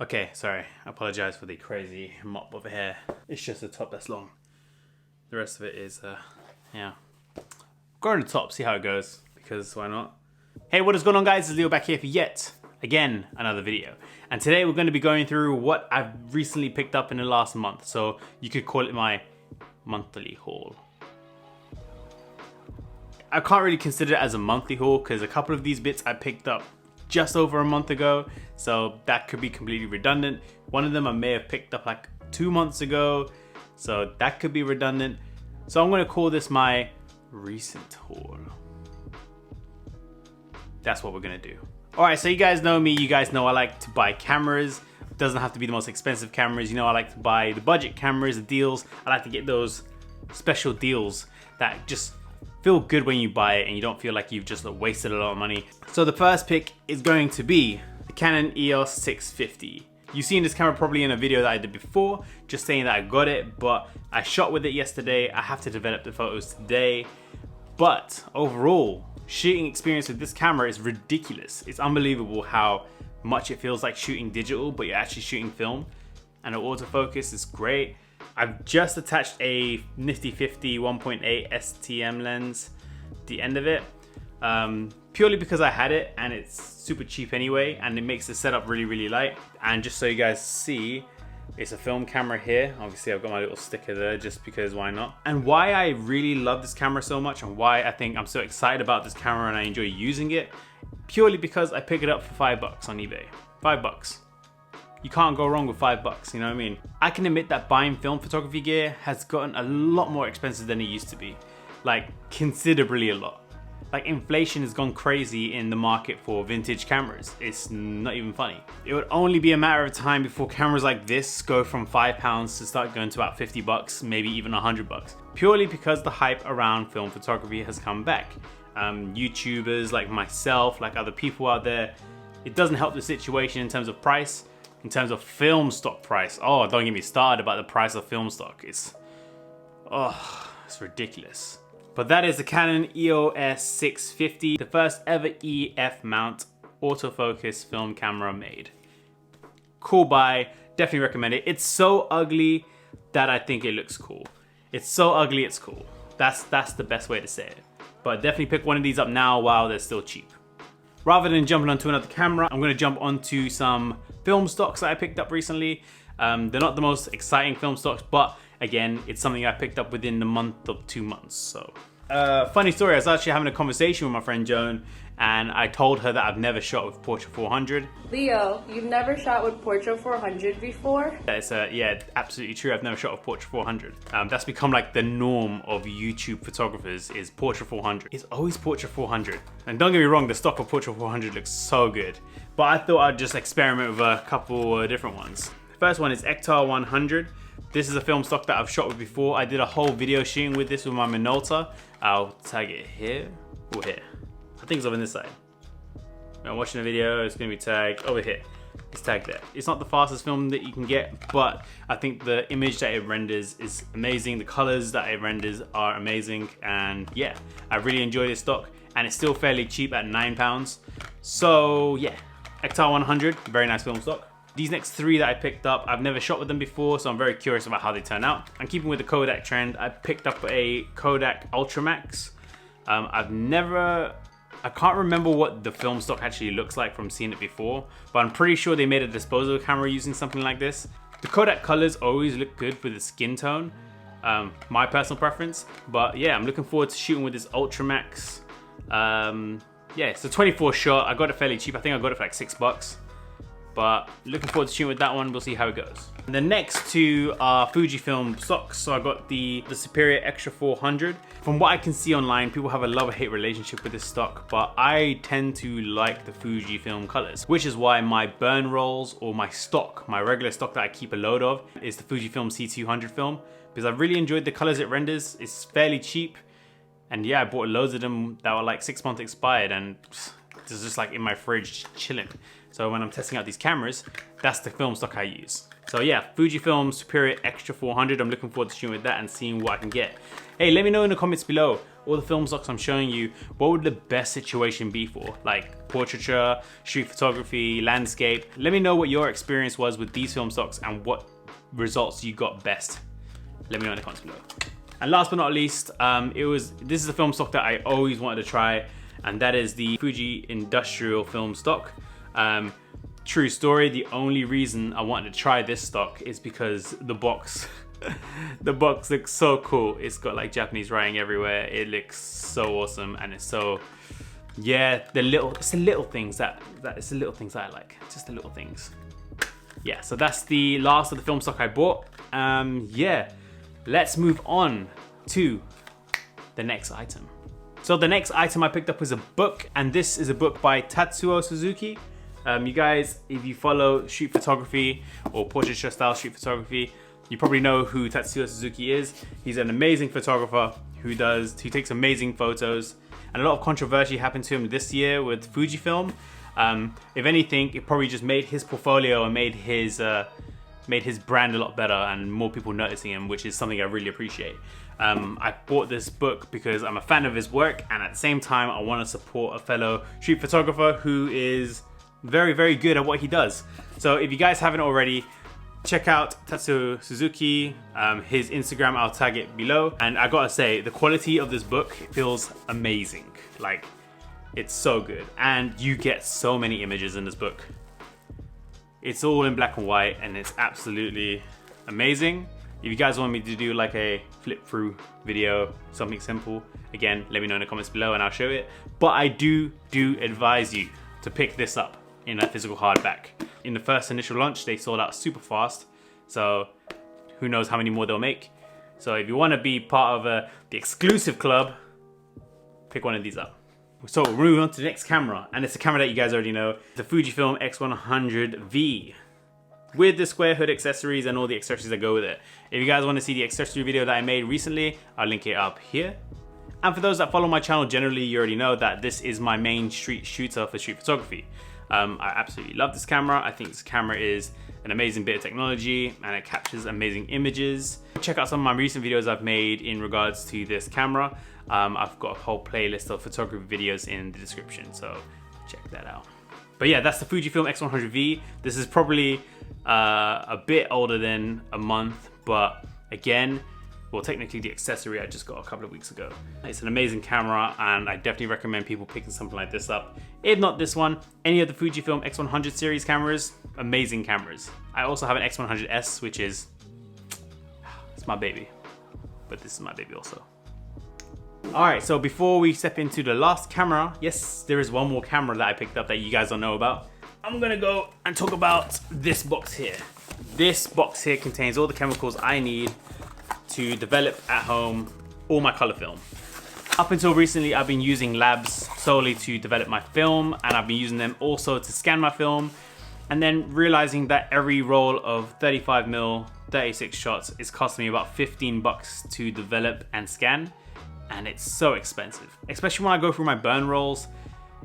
Okay, sorry. I apologize for the crazy mop over here. It's just the top that's long. The rest of it is, yeah. Go on the top, see how it goes, because why not? Hey, what is going on, guys? It's Leo back here for yet again another video. And today we're going to be going through what I've recently picked up in the last month. So you could call it my monthly haul. I can't really consider it as a monthly haul because a couple of these bits I picked up just over a month ago, so that could be completely redundant. One of them I may have picked up like 2 months ago, so that could be redundant. So I'm going to call this my recent haul. That's what we're going to do. Alright, so you guys know me, you guys know I like to buy cameras. It doesn't have to be the most expensive cameras, you know I like to buy the budget cameras, the deals. I like to get those special deals that just feel good when you buy it and you don't feel like you've just wasted a lot of money. So the first pick is going to be the Canon EOS 650. You've seen this camera probably in a video that I did before, just saying that I got it, but I shot with it yesterday. I have to develop the photos today. But overall, shooting experience with this camera is ridiculous. It's unbelievable how much it feels like shooting digital, but you're actually shooting film. And the autofocus is great. I've just attached a nifty 50 1.8 STM lens at the end of it, purely because I had it and it's super cheap anyway, and it makes the setup really light. And just so you guys see, it's a film camera here. Obviously I've got my little sticker there just because why not. And why I really love this camera so much and why I think I'm so excited about this camera and I enjoy using it, purely because I picked it up for $5 on eBay. $5. You can't go wrong with $5, you know what I mean? I can admit that buying film photography gear has gotten a lot more expensive than it used to be. Like, considerably a lot. Like, inflation has gone crazy in the market for vintage cameras. It's not even funny. It would only be a matter of time before cameras like this go from £5 to start going to about $50, maybe even $100. Purely because the hype around film photography has come back. YouTubers like myself, like other people out there, it doesn't help the situation in terms of price. In terms of film stock price, oh, don't get me started about the price of film stock. It's ridiculous. But that is the Canon EOS 650, the first ever EF mount autofocus film camera made. Cool buy, definitely recommend it. It's so ugly that I think it looks cool. It's so ugly, it's cool. That's the best way to say it. But definitely pick one of these up now while they're still cheap. Rather than jumping onto another camera, I'm gonna jump onto some film stocks that I picked up recently. They're not the most exciting film stocks, but again, it's something I picked up within the month of 2 months, so. Funny story, I was actually having a conversation with my friend Joan, and I told her that I've never shot with Portra 400. Leo, you've never shot with Portra 400 before? That's yeah, absolutely true. I've never shot with Portra 400. That's become like the norm of YouTube photographers is Portra 400. It's always Portra 400. And don't get me wrong, the stock of Portra 400 looks so good. But I thought I'd just experiment with a couple different ones. The first one is Ektar 100. This is a film stock that I've shot with before. I did a whole video shooting with this with my Minolta. I'll tag it here or here. I think it's over on this side. When I'm watching the video, it's gonna be tagged over here. It's tagged there. It's not the fastest film that you can get, but I think the image that it renders is amazing. The colors that it renders are amazing. And yeah, I really enjoy this stock and it's still fairly cheap at £9. So yeah, Ektar 100, very nice film stock. These next three that I picked up, I've never shot with them before, so I'm very curious about how they turn out. And keeping with the Kodak trend, I picked up a Kodak Ultramax. I can't remember what the film stock actually looks like from seeing it before, but I'm pretty sure they made a disposable camera using something like this. The Kodak colors always look good with the skin tone, my personal preference. But yeah, I'm looking forward to shooting with this Ultramax. Yeah, it's a 24 shot. I got it fairly cheap. I think I got it for like $6. But looking forward to shooting with that one. We'll see how it goes. The next two are Fujifilm stocks. So I got the Superior Extra 400. From what I can see online, people have a love-hate relationship with this stock, but I tend to like the Fujifilm colors, which is why my burn rolls or my stock, my regular stock that I keep a load of, is the Fujifilm C200 film, because I really enjoyed the colors it renders. It's fairly cheap. And yeah, I bought loads of them that were like 6 months expired, and it's just like in my fridge chilling. So when I'm testing out these cameras, that's the film stock I use. So yeah, Fujifilm Superior Extra 400. I'm looking forward to shooting with that and seeing what I can get. Hey, let me know in the comments below, all the film stocks I'm showing you, what would the best situation be for? Like portraiture, street photography, landscape. Let me know what your experience was with these film stocks and what results you got best. Let me know in the comments below. And last but not least, this is a film stock that I always wanted to try, and that is the Fuji industrial film stock. True story, the only reason I wanted to try this stock is because the box the box looks so cool. It's got like Japanese writing everywhere. It looks so awesome, and it's so, yeah, it's the little things that I like. Just the little things. Yeah, so that's the last of the film stock I bought. Yeah, let's move on to the next item. So the next item I picked up was a book, and this is a book by Tatsuo Suzuki. You guys, if you follow street photography or portraiture style street photography, you probably know who Tatsuo Suzuki is. He's an amazing photographer who takes amazing photos, and a lot of controversy happened to him this year with Fujifilm. If anything, it probably just made his portfolio and made his brand a lot better, and more people noticing him, which is something I really appreciate. I bought this book because I'm a fan of his work, and at the same time I want to support a fellow street photographer who is very, very good at what he does. So if you guys haven't already, check out Tatsuo Suzuki, his Instagram, I'll tag it below. And I gotta say, the quality of this book feels amazing. Like, it's so good. And you get so many images in this book. It's all in black and white, and it's absolutely amazing. If you guys want me to do like a flip through video, something simple, again, let me know in the comments below and I'll show it. But I do advise you to pick this up in a physical hardback. In the first initial launch, they sold out super fast, so who knows how many more they'll make. So if you want to be part of the exclusive club, pick one of these up. So we're moving on to the next camera, and it's a camera that you guys already know, the Fujifilm X100V, with the square hood accessories and all the accessories that go with it. If you guys want to see the accessory video that I made recently, I'll link it up here. And for those that follow my channel generally, you already know that this is my main street shooter for street photography. I absolutely love this camera. I think this camera is an amazing bit of technology, and it captures amazing images. Check out some of my recent videos I've made in regards to this camera. I've got a whole playlist of photography videos in the description, so check that out. But yeah, that's the Fujifilm X100V. This is probably a bit older than a month, but again, well, technically the accessory I just got a couple of weeks ago. It's an amazing camera, and I definitely recommend people picking something like this up. If not this one, any of the Fujifilm X100 series cameras, amazing cameras. I also have an X100S, which is, it's my baby, but this is my baby also. All right, so before we step into the last camera, yes, there is one more camera that I picked up that you guys don't know about. I'm gonna go and talk about this box here. This box here contains all the chemicals I need to develop at home all my color film. Up until recently, I've been using labs solely to develop my film, and I've been using them also to scan my film, and then realizing that every roll of 35mm 36 shots is costing me about 15 bucks to develop and scan, and it's so expensive. Especially when I go through my burn rolls,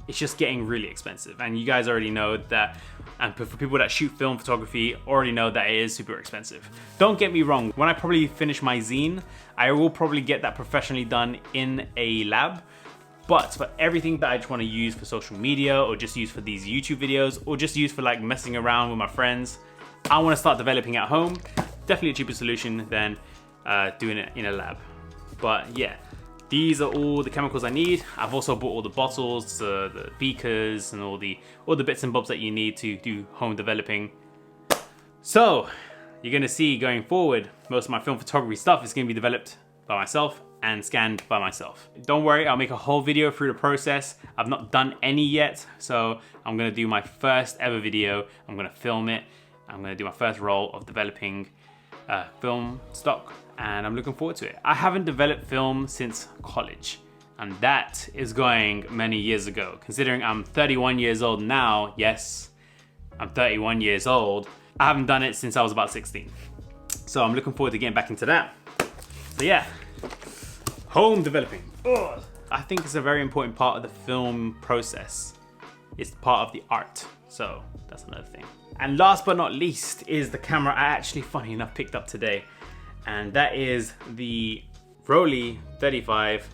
it's just getting really expensive. And you guys already know that, and for people that shoot film photography already know that it is super expensive. Don't get me wrong, when I probably finish my zine, I will probably get that professionally done in a lab. But for everything that I just want to use for social media, or just use for these YouTube videos, or just use for like messing around with my friends, I want to start developing at home. Definitely a cheaper solution than doing it in a lab. But yeah, these are all the chemicals I need. I've also bought all the bottles, the beakers, and all the bits and bobs that you need to do home developing. So you're gonna see going forward, most of my film photography stuff is gonna be developed by myself and scanned by myself. Don't worry, I'll make a whole video through the process. I've not done any yet, so I'm gonna do my first ever video. I'm gonna film it. I'm gonna do my first roll of developing film stock, and I'm looking forward to it. I haven't developed film since college, and that is going many years ago. Considering I'm 31 years old now, yes, I'm 31 years old, I haven't done it since I was about 16. So I'm looking forward to getting back into that. So yeah, home developing. Ugh. I think it's a very important part of the film process. It's part of the art, so that's another thing. And last but not least is the camera I actually, funny enough, picked up today. And that is the Rollei 35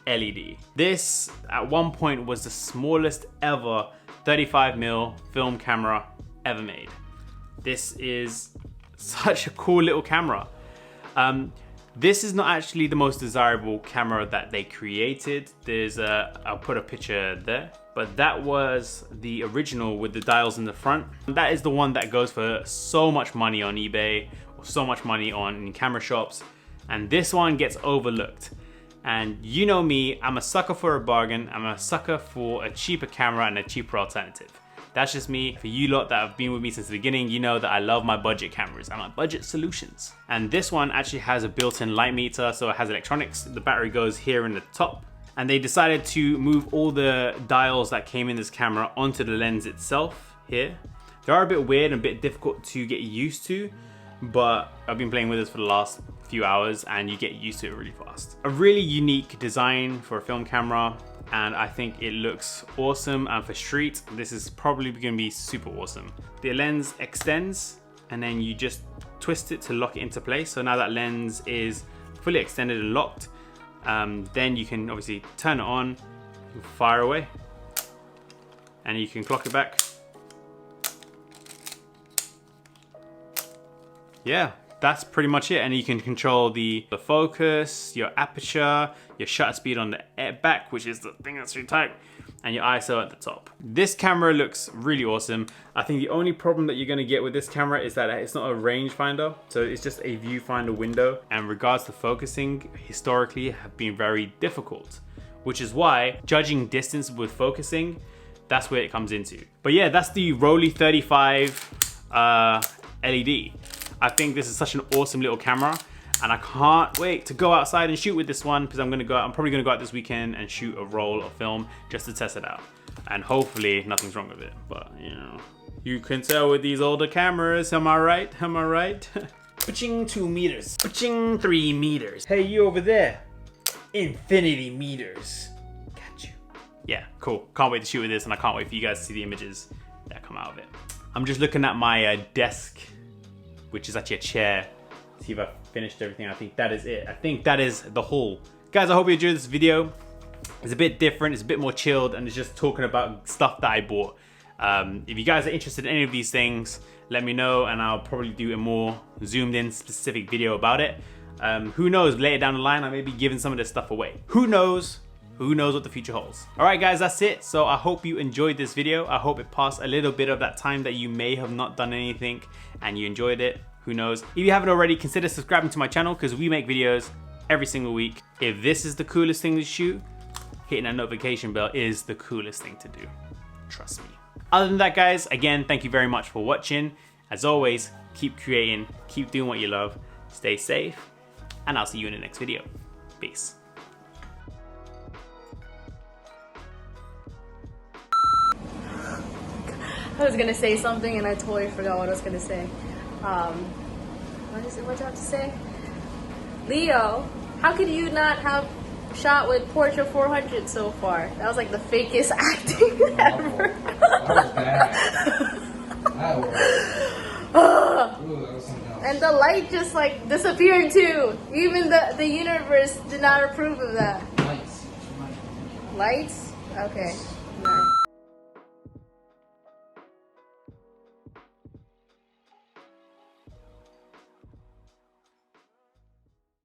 LED. This at one point was the smallest ever 35mm film camera ever made. This is such a cool little camera. This is not actually the most desirable camera that they created. I'll put a picture there, but that was the original with the dials in the front. That is the one that goes for so much money on eBay or so much money in camera shops, and this one gets overlooked. And you know me, I'm a sucker for a bargain. I'm a sucker for a cheaper camera and a cheaper alternative. That's just me. For you lot that have been with me since the beginning, you know that I love my budget cameras and my budget solutions. And this one actually has a built-in light meter, so it has electronics. The battery goes here in the top. And they decided to move all the dials that came in this camera onto the lens itself here. They are a bit weird and a bit difficult to get used to, but I've been playing with this for the last few hours and you get used to it really fast. A really unique design for a film camera, and I think it looks awesome, and for street this is probably going to be super awesome. The lens extends and then you just twist it to lock it into place. So now that lens is fully extended and locked, then you can obviously turn it on, fire away, and you can clock it back. Yeah, that's pretty much it. And you can control the focus, your aperture, your shutter speed on the back, which is the thing that's really tight, and your ISO at the top. This camera looks really awesome. I think the only problem that you're gonna get with this camera is that it's not a rangefinder, so it's just a viewfinder window, and regards to focusing, historically have been very difficult, which is why judging distance with focusing, that's where it comes into. But yeah, that's the Rollei 35 LED. I think this is such an awesome little camera, and I can't wait to go outside and shoot with this one, because I'm probably gonna go out this weekend and shoot a roll of film just to test it out. And hopefully nothing's wrong with it, but you know, you can tell with these older cameras, am I right? Am I right? Pushing 2 meters, pushing 3 meters. Hey, you over there, infinity meters. Got you. Yeah, cool. Can't wait to shoot with this, and I can't wait for you guys to see the images that come out of it. I'm just looking at my desk, which is actually a chair. See if I finished everything. I think that is it. I think that is the haul. Guys, I hope you enjoyed this video. It's a bit different, it's a bit more chilled, and it's just talking about stuff that I bought. If you guys are interested in any of these things, let me know, and I'll probably do a more zoomed in specific video about it. Who knows, later down the line, I may be giving some of this stuff away. Who knows? Who knows what the future holds? All right, guys, that's it. So I hope you enjoyed this video. I hope it passed a little bit of that time that you may have not done anything and you enjoyed it. Who knows? If you haven't already, consider subscribing to my channel, because we make videos every single week. If this is the coolest thing to shoot, hitting that notification bell is the coolest thing to do. Trust me. Other than that, guys, again, thank you very much for watching. As always, keep creating, keep doing what you love, stay safe, and I'll see you in the next video. Peace. I was gonna say something and I totally forgot what I was gonna say. What do you have to say? Leo, how could you not have shot with Portra 400 so far? That was like the fakest acting ever. That was bad. That was. Ooh, that was something else. And the light just like disappeared too. Even the universe did not approve of that. Lights. Lights? Okay. No.